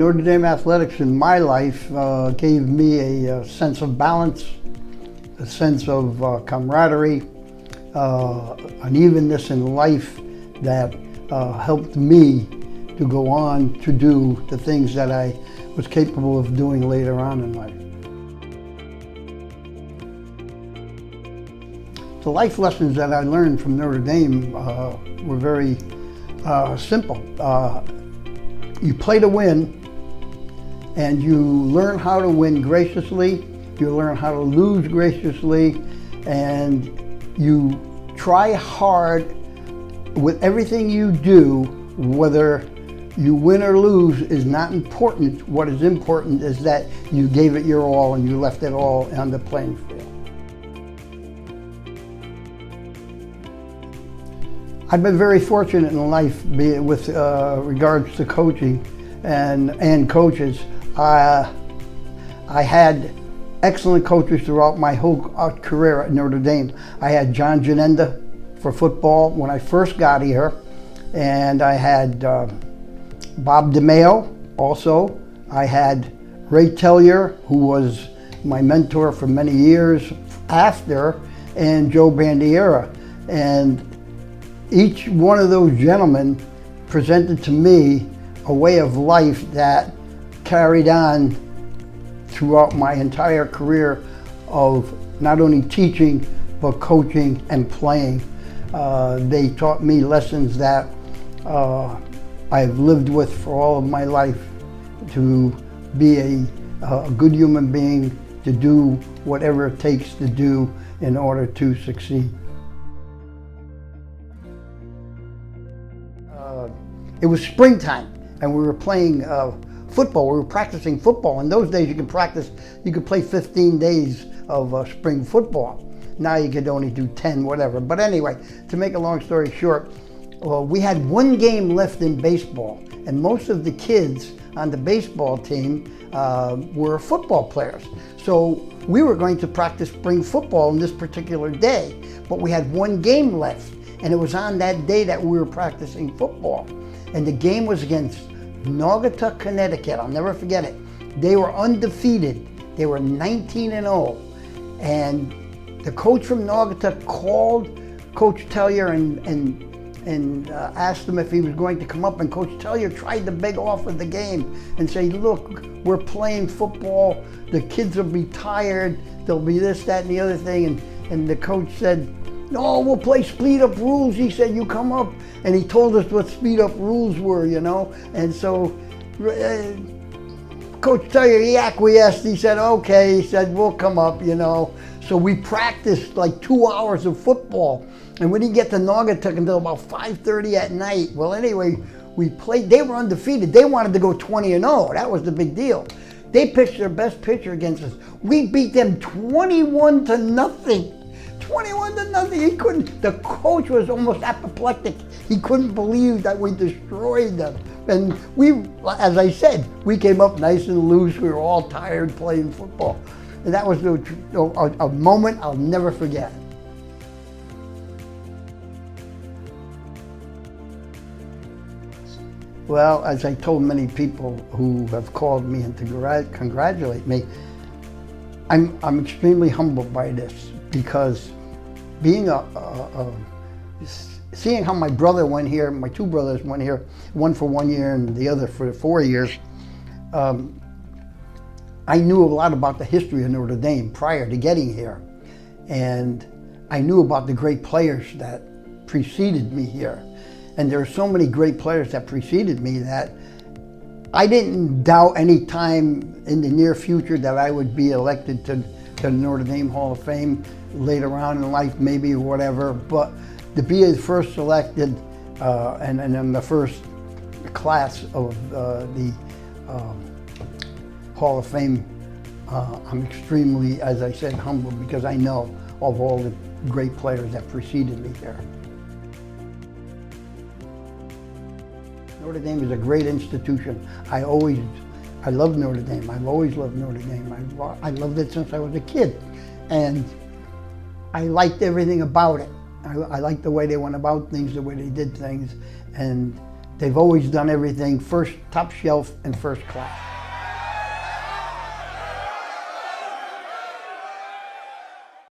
Notre Dame athletics in my life gave me a sense of balance, a sense of camaraderie, an evenness in life that helped me to go on to do the things that I was capable of doing later on in life. The life lessons that I learned from Notre Dame were very simple. You play to win, and you learn how to win graciously, you learn how to lose graciously, and you try hard with everything you do. Whether you win or lose is not important. What is important is that you gave it your all and you left it all on the playing field. I've been very fortunate in life with regards to coaching and coaches. I had excellent coaches throughout my whole career at Notre Dame. I had John Janenda for football when I first got here, and I had Bob DeMeo also. I had Ray Tellier, who was my mentor for many years after, and Joe Bandiera. And each one of those gentlemen presented to me a way of life that carried on throughout my entire career of not only teaching, but coaching and playing. They taught me lessons that I've lived with for all of my life, to be a good human being, to do whatever it takes to do in order to succeed. It was springtime, and we were playing football. We were practicing football. In those days, you could play 15 days of spring football. Now you could only do 10, whatever. But anyway, to make a long story short, we had one game left in baseball, and most of the kids on the baseball team were football players. So we were going to practice spring football on this particular day, but we had one game left, and it was on that day that we were practicing football. And the game was against Naugatuck, Connecticut. I'll never forget it. They were undefeated. They were 19-0. And the coach from Naugatuck called Coach Tellier and asked him if he was going to come up. And Coach Tellier tried to beg off of the game and say, look, we're playing football. The kids will be tired. There'll be this, that, and the other thing. And the coach said, no, we'll play speed up rules. He said, you come up. And he told us what speed up rules were, you know. And so Coach Tellier, he acquiesced. He said, okay. He said, we'll come up, you know. So we practiced like 2 hours of football. And we didn't get to Naugatuck until about 5:30 at night. Well, anyway, we played. They were undefeated. They wanted to go 20-0. That was the big deal. They pitched their best pitcher against us. We beat them 21-0. 21-0. He couldn't. The coach was almost apoplectic. He couldn't believe that we destroyed them. And we, as I said, we came up nice and loose. We were all tired playing football. And that was a moment I'll never forget. Well, as I told many people who have called me and to congratulate me, I'm extremely humbled by this, because being seeing how my brother went here, my two brothers went here, one for 1 year and the other for 4 years, I knew a lot about the history of Notre Dame prior to getting here. And I knew about the great players that preceded me here. And there are so many great players that preceded me that I didn't doubt any time in the near future that I would be elected to the Notre Dame Hall of Fame later on in life, maybe, or whatever. But to be first selected and in the first class of the Hall of Fame, I'm extremely, as I said, humbled, because I know of all the great players that preceded me here. Notre Dame is a great institution. I love Notre Dame. I've always loved Notre Dame. I loved it since I was a kid. And I liked everything about it. I liked the way they went about things, the way they did things. And They've always done everything first, top shelf and first class.